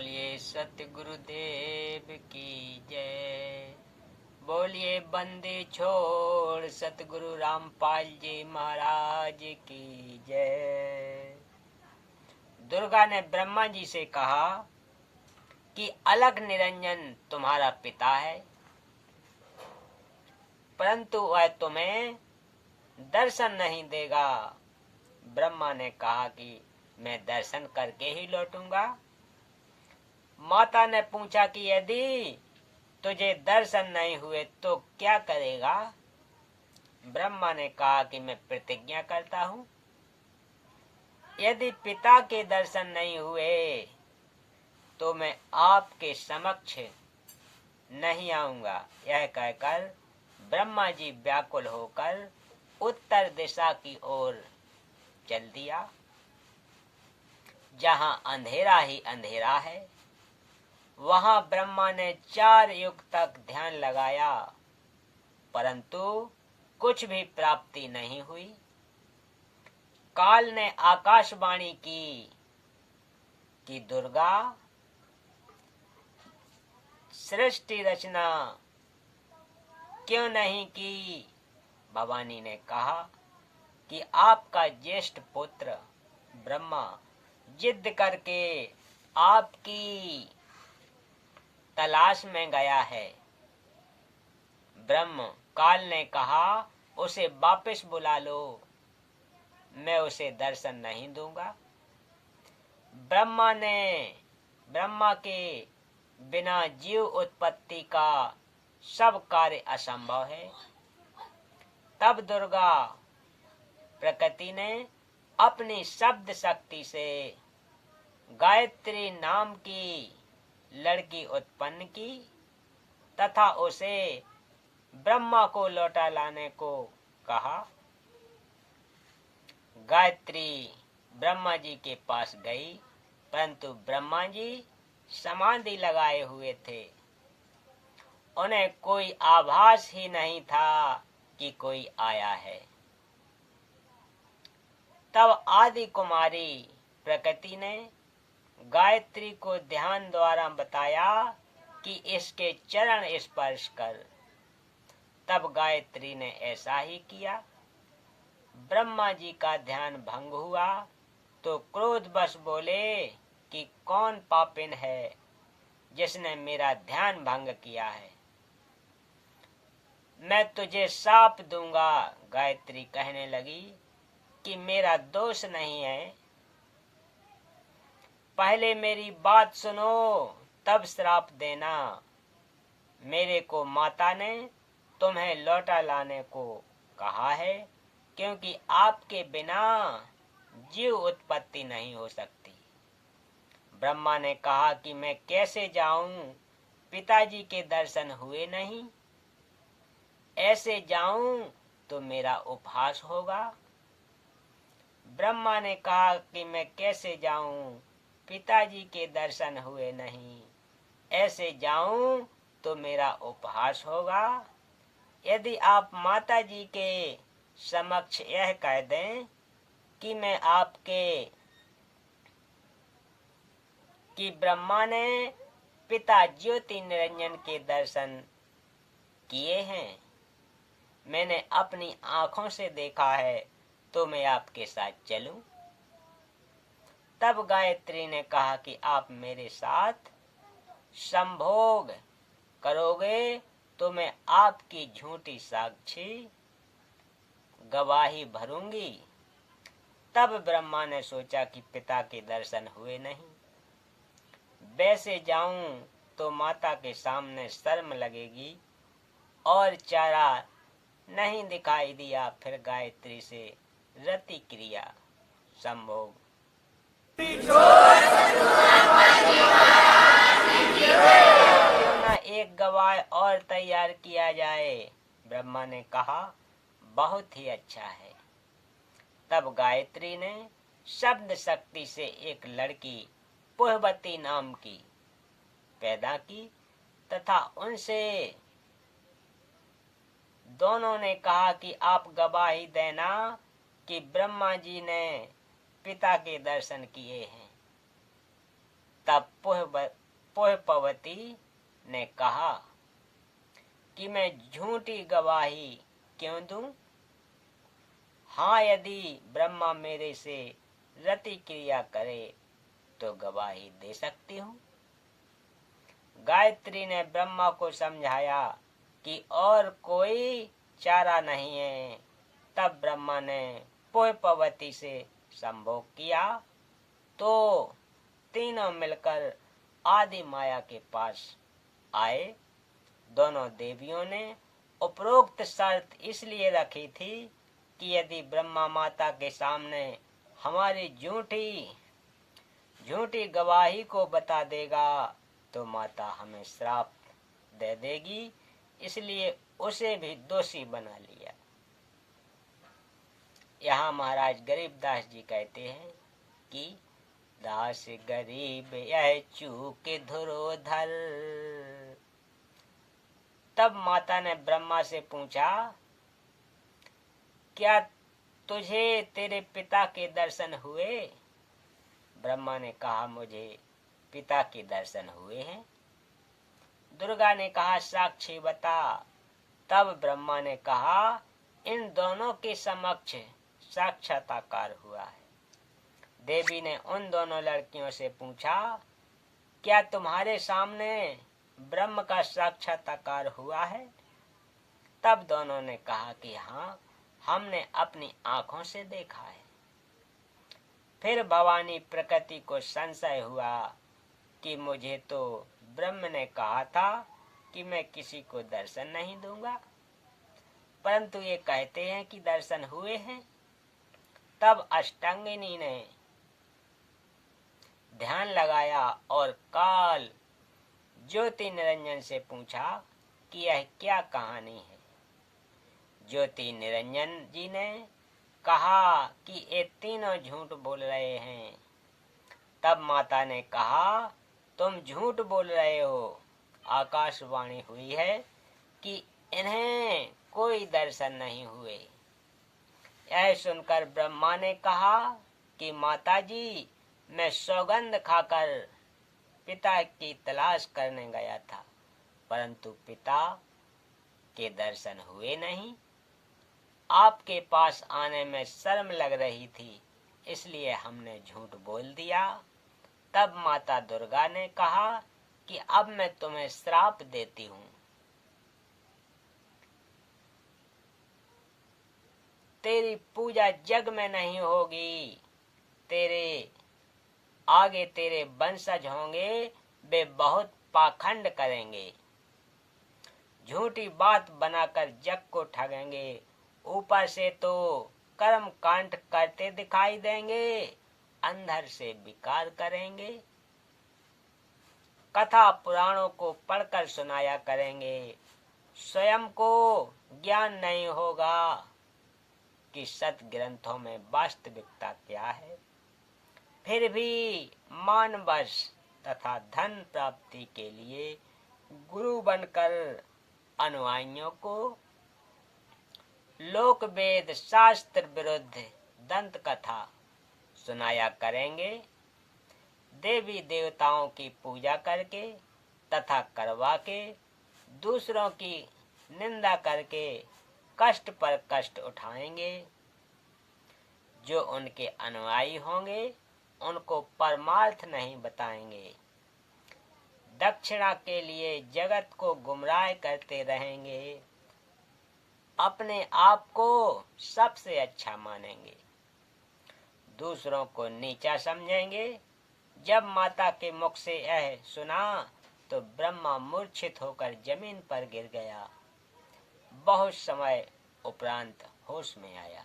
बोलिए सतगुरुदेव की जय। बोलिए बंदी छोड़ सतगुरु रामपाल जी महाराज की जय। दुर्गा ने ब्रह्मा जी से कहा कि अलग निरंजन तुम्हारा पिता है, परंतु वह तुम्हें दर्शन नहीं देगा। ब्रह्मा ने कहा कि मैं दर्शन करके ही लौटूंगा। माता ने पूछा कि यदि तुझे दर्शन नहीं हुए तो क्या करेगा? ब्रह्मा ने कहा कि मैं प्रतिज्ञा करता हूँ, यदि पिता के दर्शन नहीं हुए तो मैं आपके समक्ष नहीं आऊंगा। यह कहकर ब्रह्मा जी व्याकुल होकर उत्तर दिशा की ओर चल दिया, जहां अंधेरा ही अंधेरा है। वहां ब्रह्मा ने 4 युग तक ध्यान लगाया, परंतु कुछ भी प्राप्ति नहीं हुई। काल ने आकाशवाणी की कि दुर्गा, सृष्टि रचना क्यों नहीं की? भवानी ने कहा कि आपका ज्येष्ठ पुत्र ब्रह्मा जिद करके आपकी तलाश में गया है। ब्रह्म काल ने कहा उसे वापस बुला लो, मैं उसे दर्शन नहीं दूंगा। ब्रह्मा के बिना जीव उत्पत्ति का सब कार्य असंभव है। तब दुर्गा प्रकृति ने अपनी शब्द शक्ति से गायत्री नाम की लड़की उत्पन्न की तथा उसे ब्रह्मा को लौटा लाने को कहा। गायत्री ब्रह्मा जी के पास गई, परंतु ब्रह्मा जी समाधि लगाए हुए थे। उन्हें कोई आभास ही नहीं था कि कोई आया है। तब आदि कुमारी प्रकृति ने गायत्री को ध्यान द्वारा बताया कि इसके चरण स्पर्श कर। तब गायत्री ने ऐसा ही किया। ब्रह्मा जी का ध्यान भंग हुआ तो क्रोधवश बोले कि कौन पापिन है जिसने मेरा ध्यान भंग किया है, मैं तुझे शाप दूंगा। गायत्री कहने लगी कि मेरा दोष नहीं है, पहले मेरी बात सुनो तब श्राप देना। मेरे को माता ने तुम्हें लौटा लाने को कहा है, क्योंकि आपके बिना जीव उत्पत्ति नहीं हो सकती। ब्रह्मा ने कहा कि मैं कैसे जाऊं, पिताजी के दर्शन हुए नहीं। ऐसे जाऊं तो मेरा उपहास होगा। ब्रह्मा ने कहा कि मैं कैसे जाऊं, पिताजी के दर्शन हुए नहीं। ऐसे जाऊं तो मेरा उपहास होगा। यदि आप माता जी के समक्ष यह कह दें कि मैं कि ब्रह्मा ने पिता ज्योति निरंजन के दर्शन किए हैं, मैंने अपनी आंखों से देखा है, तो मैं आपके साथ चलूं। तब गायत्री ने कहा कि आप मेरे साथ संभोग करोगे तो मैं आपकी झूठी साक्षी गवाही भरूंगी। तब ब्रह्मा ने सोचा कि पिता के दर्शन हुए नहीं, वैसे जाऊं तो माता के सामने शर्म लगेगी और चारा नहीं दिखाई दिया। फिर गायत्री से रति क्रिया संभोग। क्यों न एक गवाह और तैयार किया जाए? ब्रह्मा ने कहा बहुत ही अच्छा है। तब गायत्री ने शब्द शक्ति से एक लड़की पुहवती नाम की पैदा की तथा उनसे दोनों ने कहा कि आप गवाही देना कि ब्रह्मा जी ने पिता के दर्शन किए हैं। तब पुष्पवती ने कहा कि मैं झूठी गवाही क्यों दूं? हाँ, यदि ब्रह्मा मेरे से रति क्रिया करे तो गवाही दे सकती हूँ। गायत्री ने ब्रह्मा को समझाया कि और कोई चारा नहीं है। तब ब्रह्मा ने पुष्पवती से संभोग किया तो तीनों मिलकर आदि माया के पास आए। दोनों देवियों ने उपरोक्त शर्त इसलिए रखी थी कि यदि ब्रह्मा माता के सामने हमारी झूठी गवाही को बता देगा तो माता हमें श्राप दे देगी, इसलिए उसे भी दोषी बना लिया। यहाँ महाराज गरीबदास जी कहते हैं कि दास गरीब यह चूक धुरोधर। तब माता ने ब्रह्मा से पूछा, क्या तुझे तेरे पिता के दर्शन हुए? ब्रह्मा ने कहा, मुझे पिता के दर्शन हुए हैं। दुर्गा ने कहा, साक्षी बता। तब ब्रह्मा ने कहा, इन दोनों के समक्ष साक्षात्कार हुआ है। देवी ने उन दोनों लड़कियों से पूछा, क्या तुम्हारे सामने ब्रह्म का साक्षात्कार हुआ है? तब दोनों ने कहा कि हाँ, हमने अपनी आंखों से देखा है। फिर भवानी प्रकृति को संशय हुआ कि मुझे तो ब्रह्म ने कहा था कि मैं किसी को दर्शन नहीं दूंगा, परंतु ये कहते हैं कि दर्शन हुए हैं। तब अष्टांगिनी ने ध्यान लगाया और काल ज्योति निरंजन से पूछा कि यह क्या कहानी है। ज्योति निरंजन जी ने कहा कि ये तीनों झूठ बोल रहे हैं। तब माता ने कहा, तुम झूठ बोल रहे हो। आकाशवाणी हुई है कि इन्हें कोई दर्शन नहीं हुए। यह सुनकर ब्रह्मा ने कहा कि माता जी, मैं सौगंध खाकर पिता की तलाश करने गया था, परंतु पिता के दर्शन हुए नहीं। आपके पास आने में शर्म लग रही थी, इसलिए हमने झूठ बोल दिया। तब माता दुर्गा ने कहा कि अब मैं तुम्हें श्राप देती हूँ। तेरी पूजा जग में नहीं होगी। तेरे आगे तेरे वंशज होंगे, वे बहुत पाखंड करेंगे, झूठी बात बनाकर जग को ठगेंगे। ऊपर से तो कर्म कांड करते दिखाई देंगे, अंदर से विकार करेंगे। कथा पुराणों को पढ़कर सुनाया करेंगे। स्वयं को ज्ञान नहीं होगा कि सत ग्रंथों में वास्तविकता क्या है। फिर भी मानवश तथा धन प्राप्ति के लिए गुरु बनकर अनुयायियों को लोक वेद शास्त्र विरुद्ध दंत कथा सुनाया करेंगे। देवी देवताओं की पूजा करके तथा करवा के दूसरों की निंदा करके कष्ट पर कष्ट उठाएंगे। जो उनके अनुयायी होंगे उनको परमार्थ नहीं बताएंगे। दक्षिणा के लिए जगत को गुमराह करते रहेंगे। अपने आप को सबसे अच्छा मानेंगे, दूसरों को नीचा समझेंगे। जब माता के मुख से यह सुना तो ब्रह्मा मूर्छित होकर जमीन पर गिर गया। बहुत समय उपरांत होश में आया।